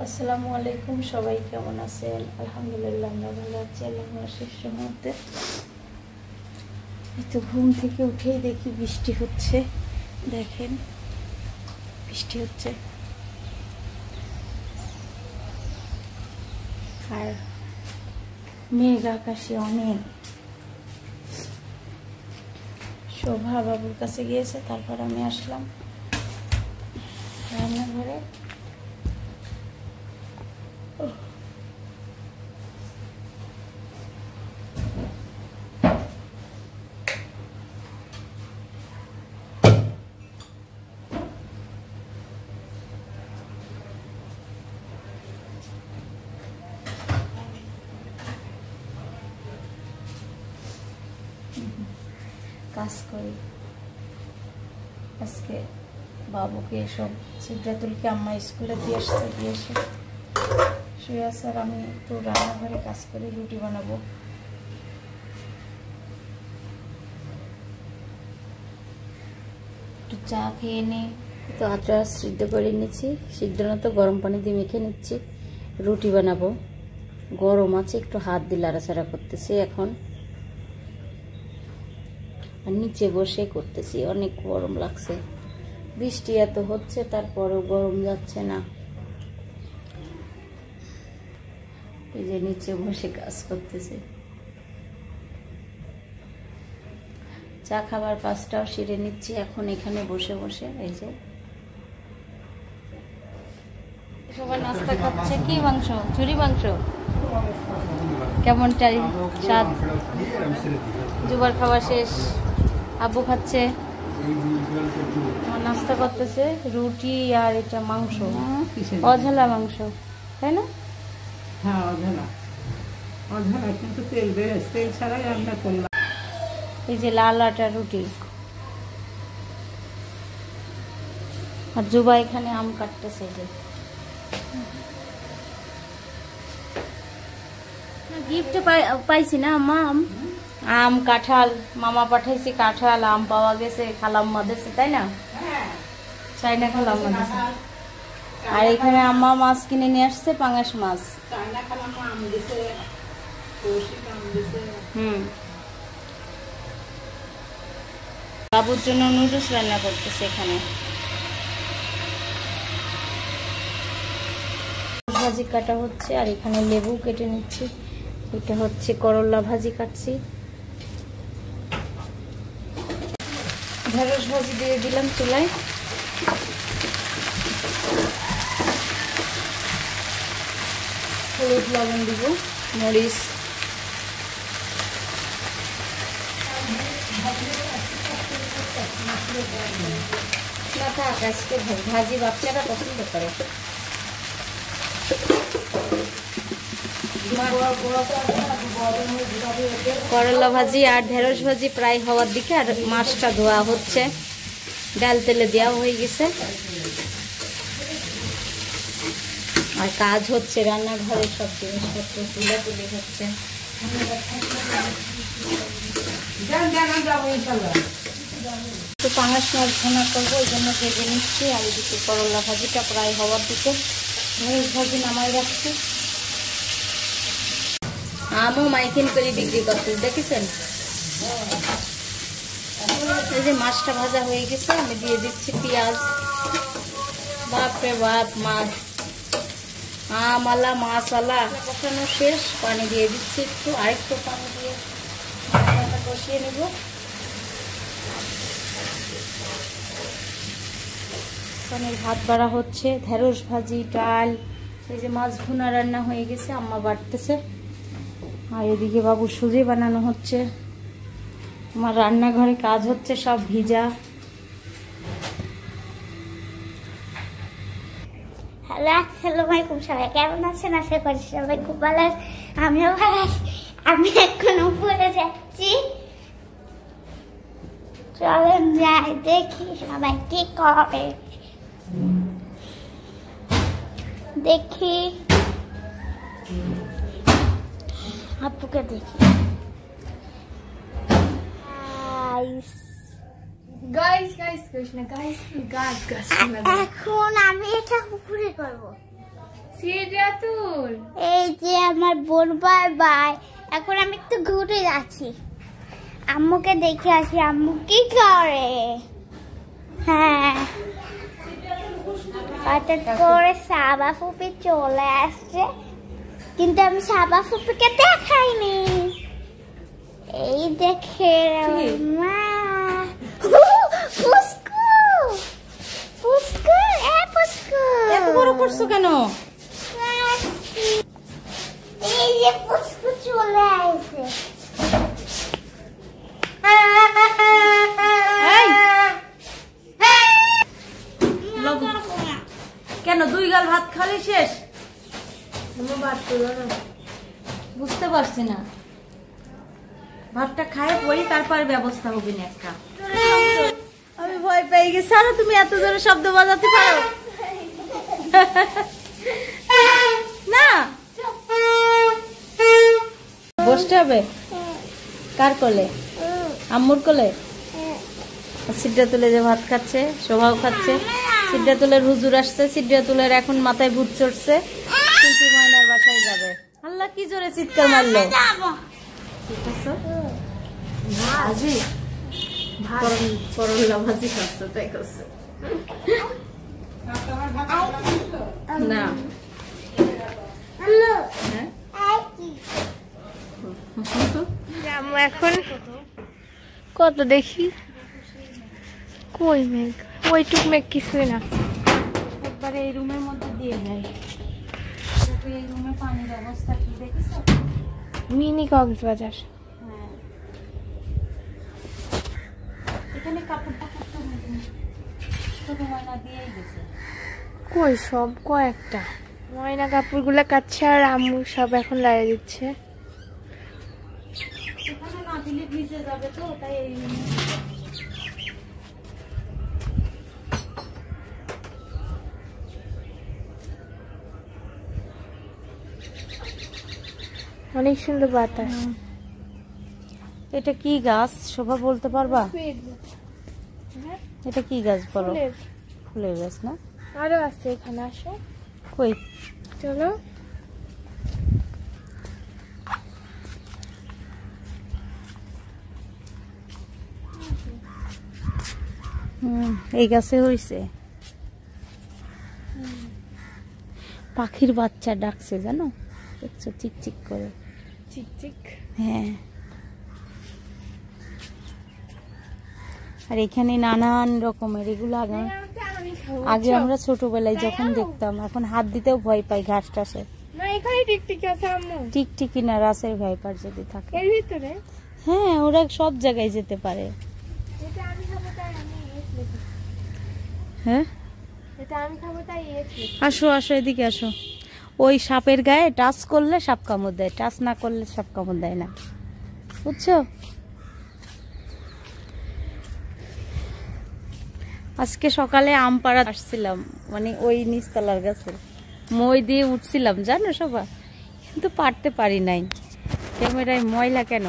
আসসালামু আলাইকুম, সবাই কেমন আছেন? আলহামদুলিল্লাহ আমরা ভালো আছি। আল্লাহর শেষ মুহূর্তে এই তো ঘুম থেকে উঠেই দেখি বৃষ্টি হচ্ছে। দেখেন বৃষ্টি হচ্ছে আর মেঘ আকাশে অনেক। শোভা বাবুর কাছে গিয়েছে, তারপর আমি আসলাম রান্নাঘরে। কাজ করি আজকে। বাবুকে সব সিদ্ধাতুলকে আম্মা স্কুলে দিয়ে এসে শুয়ে আছে, আর আমি একটু রান্নাঘরে কাজ করি, রুটি বানাবো। একটু চা খেয়ে নিই। তো আটা সিদ্ধ করে নিচ্ছি, সিদ্ধ না তো গরম পানি দিয়ে মেখে নিচ্ছি, রুটি বানাবো। গরম আছে, একটু হাত দিয়ে লাড়াচাড়া করতেছি এখন, আর নিচে বসে করতেছি, অনেক গরম লাগছে। বৃষ্টি এত হচ্ছে তারপরেও গরম যাচ্ছে না। এই যে নিচে বসে কাজ করতেছি। চা খাবার কাজটাও সেরে নিচ্ছি এখন এখানে বসে বসে। এই যে সবাই নাস্তা খাচ্ছে। কি মাংস? চুরি মাংস। কেমন চাই স্বাদ? জুবার খাওয়া শেষ, আব্বু খাচ্ছে, নাস্তা করতেছে। রুটি আর এটা মাংস, অঝালা মাংস, তাই না? হ্যাঁ অঝালা, অঝালা কিন্তু তেল ছাড়াই রান্না করলাম। এই যে লাল আটা রুটি, আর জুবা এখানে আম কাটতেছে। যে গিফট পাইছি না আম্মা, আম কাঁঠাল মামা পাঠাইছি, কাঁঠাল আম পাওয়া গেছে, খালাম্মা দিয়েছে, তাই না? চাইনা খালাম্মা দিয়েছে। আর এখানে আম্মা মাছ কিনে নিয়ে আসছে, পাঙাশ মাছ। বাবুর জন্য নুডলস রান্না করতেছে এখানে। ভাজি কাটা হচ্ছে, আর এখানে লেবু কেটে নিচ্ছি। এটা হচ্ছে করলা ভাজি কাটছি। ঢেঁড়স ভাজি দিয়ে দিলাম চুলায়। হলুদ লবণ দিব, মরিচ। না থাক, আজকে ভাজি বাচ্চারা পছন্দ করে। করলা ভাজি আর ঢেঁড়স ভাজি প্রায় হওয়ার দিকে, আর মাছটা ধোয়া হচ্ছে, ডাল তেলে দেওয়া হয়ে গেছে। আর কাজ হচ্ছে রান্নাঘরে, সব জিনিসপত্র তুলে হচ্ছে। তো পাঙাশ মাছ ভুনা করবো, ওই জন্য ভেজে নিচ্ছি। আর এদিকে করলা ভাজিটা প্রায় হওয়ার দিকে, ঢেঁড়স ভাজি নামাই রাখছি। আমও মাইকিন করে বিক্রি করতে দেখেছেন। এই যে মাছটা ভাজা হয়ে গেছে, আমি দিয়ে দিচ্ছি পেঁয়াজ। বাপরে বাপ, মাছ আমালা মাছালা কষানো শেষ, পানি দিয়ে দিচ্ছি একটু, আরেকটু পানি দিয়ে মশলাটা কষিয়ে নেব। পানির ভাত বাড়া হচ্ছে, ঢেঁড়স ভাজি, ডাল, এই যে মাছ ভুনা রান্না হয়ে গেছে, আম্মা বাড়তেছে। আর এদিকে বাবু সুজি বানানো হচ্ছে। আমার রান্নাঘরে কাজ হচ্ছে সব ভিজা। হ্যালো, আসসালামু আলাইকুম, সবাই কেমন আছেন? আশা করি সবাই খুব ভালো আছে, আমিও ভালো আছি। আমি এখন উপরে যাচ্ছি, চলেন যাই দেখি সবাই কি করে। দেখি আপুকে দেখি। এখন আমি এটা উপরে করবো। এই যে আমার বোন, বাই বাই। এখন আমি একটু ঘুরে যাচ্ছি, আম্মুকে দেখে আসি আম্মু কি করে। হ্যাঁ, হঠাৎ করে সাবা ফুপি চলে আসছে, কিন্তু আমি সাবা ফুপিকে দেখাইনি। এই দেখে মা পুস্কু পুস্কু পুস্কু এত বড় করছো কেন? এই যে পুস্কু চলে আসছে। কেন 2 গাল ভাত খালি শেষ? বুঝতে পারছি না, ভাতটা খায় পড়ি তারপরে ব্যবস্থা হবে না একটা। আমি ভয় পেয়ে গেছি। আরে তুমি এত জোরে শব্দ বাজাতে পারো না? বসতে হবে কার কোলে? আম্মুর কোলে। সিড্ডা তুলে যে ভাত খাচ্ছে, শোভাও খাচ্ছে। সিড্ডা তুলের হুজুর আসছে, সিড্ডা তুলের এখন মাথায় ভূত চড়ছে, কিন্তু ময়নার বাসায় যাবে। আল্লাহ কি জোরে চিৎকার মারলো। ভাজি করল্লা ভাজি খাচ্ছে, তাই করছে না? এখন কত দেখি কই মেঘ, ওইটুক মেঘ কিছুই না। একবারে এই রুমের মধ্যে দিয়ে যায়। এই রুমে পানির অবস্থা কি দেখেছো? মিনি কক্সবাজার। হ্যাঁ, এখানে কাপড় টাপড় তো ছোট ময়না দিয়েই গেছে। কই সব কয়েকটা ময়না কাপড়গুলো কাচ্ছে, আর আম্মু সব এখন লাগিয়ে দিচ্ছে। এখানে না দিলে ভিজে যাবে তো, তাই এই অনেক সুন্দর বাতাস। এটা কি গাছ শোভা বলতে পারবা? এটা কি গাছ বলো? ফুলের গাছ না? আরো আছে এখানে, আসো কই চলো। এই গাছে হইছে। পাখির বাচ্চা ডাকছে জানো, দেখছো চিকচিক করে। চিকচিক। হ্যাঁ, আর এখানে নানান রকমের এগুলো আগে আমরা ছোটবেলায় যখন দেখতাম, এখন হাত দিতেও ভয় পাই ঘাস টাসে। না এখানে টিকটিকি আছে আম্মু। টিকটিকি না, রাসের ভাইপার যদি থাকে। এর ভিতরে? হ্যাঁ, ওরা সব জায়গায় যেতে পারে। এটা আমি খাবো তাই আমি এসে। হ্যাঁ, এটা আমি খাবো তাই এসে। আসো আসো, এদিকে আসো। ওই সাপের গায়ে টাচ করলে সাপ কামড় দেয়, টাচ না করলে সাপ কামড় দেয় না, বুঝছো? আজকে সকালে আম পাড়া আসছিলাম, মানে ওই নিচতলার গাছে মই দিয়ে উঠছিলাম জানো সবাই, কিন্তু পারতে পারি নাই। ক্যামেরায় ময়লা কেন?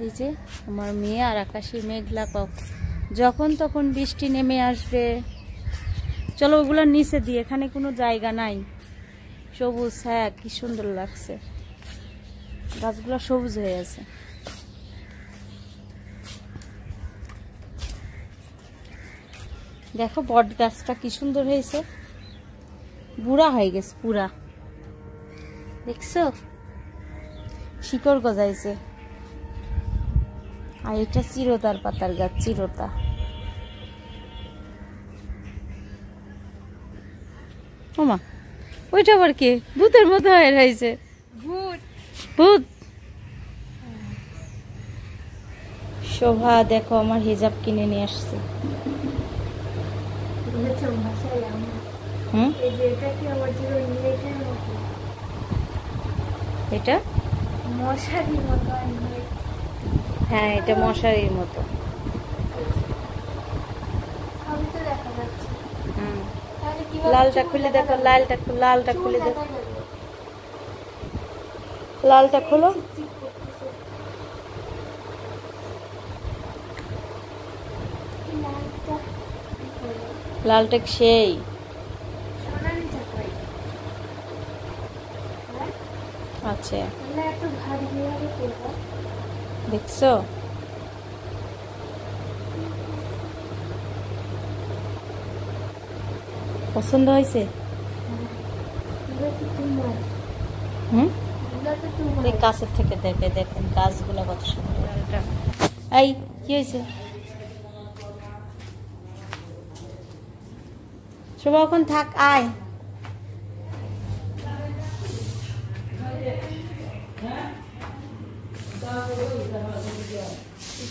এই যে আমার মেয়ে আর আকাশে মেঘলা, যখন তখন বৃষ্টি নেমে আসবে। চলো ওগুলোর নিচে দিয়ে, এখানে কোনো জায়গা নাই। সবুজ, হ্যাঁ কি সুন্দর লাগছে, গাছগুলো সবুজ হয়ে আছে। দেখো বট গাছটা কি সুন্দর হয়েছে, বুড়া হয়ে গেছে পুরা, দেখছো শিকড় গজাইছে। আর এটা চিরতার পাতার গাছ, চিরতা। ওমা, ওইটা আবার কি ভূতের মতো হয়ে রয়েছে? ভূত ভূত। শোভা দেখো আমার হিজাব কিনে নিয়ে আসছে। এটা মশারির মতো। হ্যাঁ, এটা মশারির মতো। দেখা যাচ্ছে। লালটা খুলে দেখো, লালটা খুলে দেখো, লালটা খোলো। লালটেক সেই আচ্ছা দেখছো পছন্দ হয়েছে এই কাছের থেকে দেখে দেখেন গাছগুলো কত সুন্দর এই কি হয়েছে শোভা এখন থাক আয়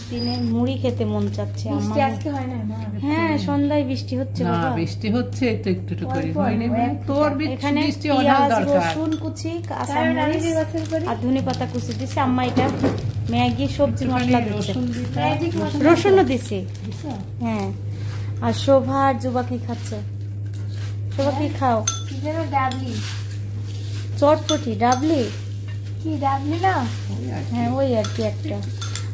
দিনে মুড়ি খেতে মন চাচ্ছে আমার আজকে হয় না হ্যাঁ সন্ধ্যায় বৃষ্টি হচ্ছে বাবা বৃষ্টি হচ্ছে তো একটু একটু করে হয়নি তোর এখানে বৃষ্টি পেঁয়াজ অনেক দরকার রসুন কুচি কাঁচামরিচ আর ধনেপাতা কুচি দিছি আম্মা এটা ম্যাগি সবজি মশলা দিচ্ছে রসুনও দিছি হ্যাঁ আর শোভা আর যুবা কি খাচ্ছে শোভা কি খাও ডাবলি চটপটি ডাবলি কি ডাবলি না হ্যাঁ ওই আর কি একটা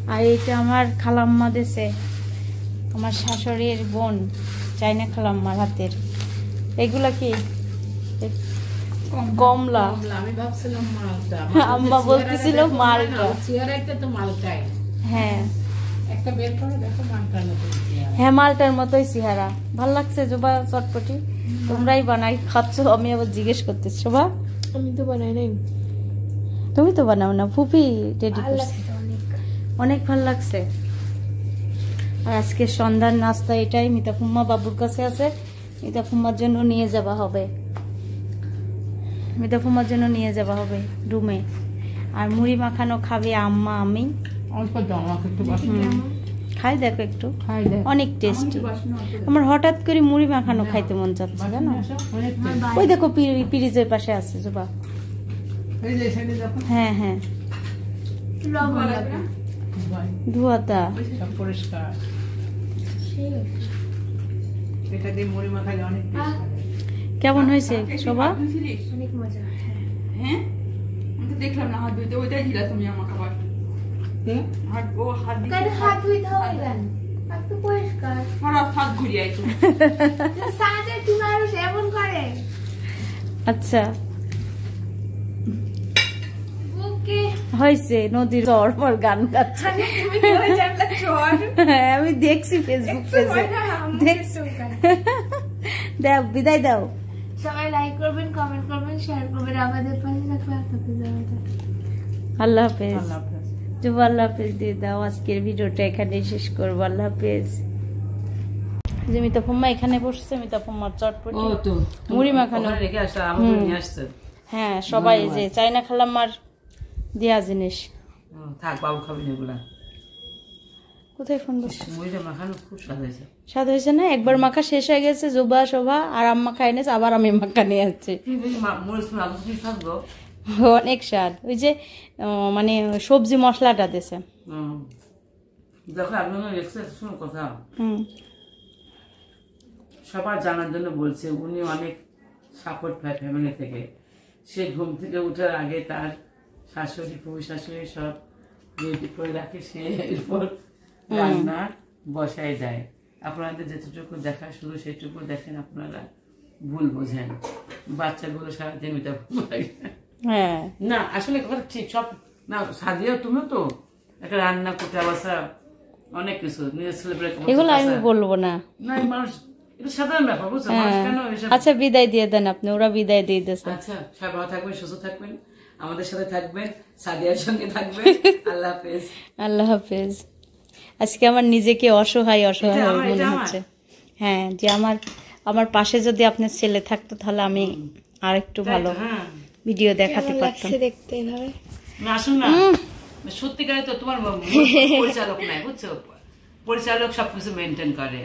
আর এইটা আমার খালাম্মা দেশে আমার শাশুড়ির বোন চাইনা খালাম্মার হাতের এগুলা কি কমলা আমি ভাবছিলাম মালটা আম্মা বলতেছিল মালটা চেহারাটা তো মালটাই হ্যাঁ একটা বের করে দেখো মালটার মতো হ্যাঁ মালটার মতোই চেহারা ভাল লাগছে জোবা চটপটি তোমরাই বানাই খাচ্ছ আমি আবার জিজ্ঞেস করতেছি শোভা আমি তো বানাই নাই তুমি তো বানাও না ফুপি রেডি করছে অনেক ভালো লাগছে আর আজকে সন্ধ্যার নাস্তা এটাই মিতা ফুম্মা বাবুর কাছে আছে মিতা ফুম্মার জন্য নিয়ে যাওয়া হবে মিতা ফুম্মার জন্য নিয়ে যাওয়া হবে রুমে আর মুড়ি মাখানো খাবে আম্মা আমি অল্প দাও আমাকে একটু খাই দেখো একটু খাই দেখ অনেক টেস্টি আমার হঠাৎ করে মুড়ি মাখানো খাইতে মন চাচ্ছে জানো ওই দেখো পিরিজের পাশে আছে জোবা এই যে সাইডে দেখো হ্যাঁ হ্যাঁ ধোয়াতা সব পরিষ্কার এটা দিয়ে মুড়ি মাখালে অনেক কেমন হয়েছে শোভা অনেক মজা হ্যাঁ আমি তো দেখলাম না হাত ধুইতে ওইটাই দিলা তুমি আমাকে আবার হাত দিতে হাত ধুইতে হয় কেন হাত তো পরিষ্কার হাত ঘুরিয়ে আইছো সাজে তুমি আরো সেবন করে আচ্ছা ওকে হয়েছে নদীর চর মোর গান গাচ্ছে তুমি কই জানলা চর হ্যাঁ, আমি দেখছি ফেসবুক পেজে দেখছি দাও বিদায় দাও সবাই লাইক করবেন কমেন্ট করবেন শেয়ার করবেন আমাদের পাশে থাকবে আল্লাহ হাফেজ আল্লাহ হাফেজ জুবা আল্লাহ হাফেজ দিয়ে দাও আজকের ভিডিওটা এখানে শেষ করবো আল্লাহ হাফেজ যে মিতা ফুম্মা এখানে বসছে মিতা ফুম্মার চটপটি মুড়ি মাখানো রেখে আসা আমাকে নিয়ে আসছে হ্যাঁ সবাই যে চাইনা খালাম্মার দেয়া জিনিস থাক বাবু খাবি না এগুলা কোথায় ফোন বসছে মুড়িটা মাখানো খুব স্বাদ হয়েছে স্বাদ হয়েছে না একবার মাখা শেষ হয়ে গেছে জুবা শোভা আর আম্মা খাই নিয়েছে আবার আমি মাখা নিয়ে আসছি মুড়ি আলু দিয়ে থাকবো অনেক স্বাদ ওই যে মানে সবজি মশলাটা দিছে দেখো আপনার শুনুন কথা হুম সবার জানার জন্য বলছে উনি অনেক সাপোর্ট পায় ফ্যামিলি থেকে সে ঘুম থেকে উঠার আগে তার শাশুড়ি ফুফু শাশুড়ি সব রেডি করে রাখে সে এরপর রান্না বসাই দেয় আপনাদের যেটুকু দেখা শুধু সেটুকু দেখেন আপনারা ভুল বোঝেন বাচ্চাগুলো সারাদিন এটা হ্যাঁ না আসলে কথা ঠিক সব না সাদিয়া তুমিও তো একটা রান্না করতে বসা অনেক কিছু নিজের ছেলেপেলে এগুলো আমি বলবো না না মানুষ এটা সাধারণ ব্যাপার বুঝছো মানুষ কেন এসব আচ্ছা বিদায় দিয়ে দেন আপনি ওরা বিদায় দিয়ে দিয়েছে আচ্ছা সবাই ভালো থাকবেন সুস্থ থাকবেন আমাদের সাথে থাকবেন সাদিয়ার সঙ্গে থাকবেন আল্লাহ হাফেজ আল্লাহ হাফেজ আজকে আমার নিজেকে অসহায় অসহায় এটা আমার, মনে এটা হচ্ছে হ্যাঁ যে আমার পাশে যদি আপনার ছেলে থাকতো তাহলে আমি আর একটু ভালো হ্যাঁ ভিডিও দেখাতে পারতাম দেখতে এভাবে না আসুন না সত্যিকারে তো তোমার পরিচালক নাই বুঝছো পরিচালক সবকিছু মেনটেন করে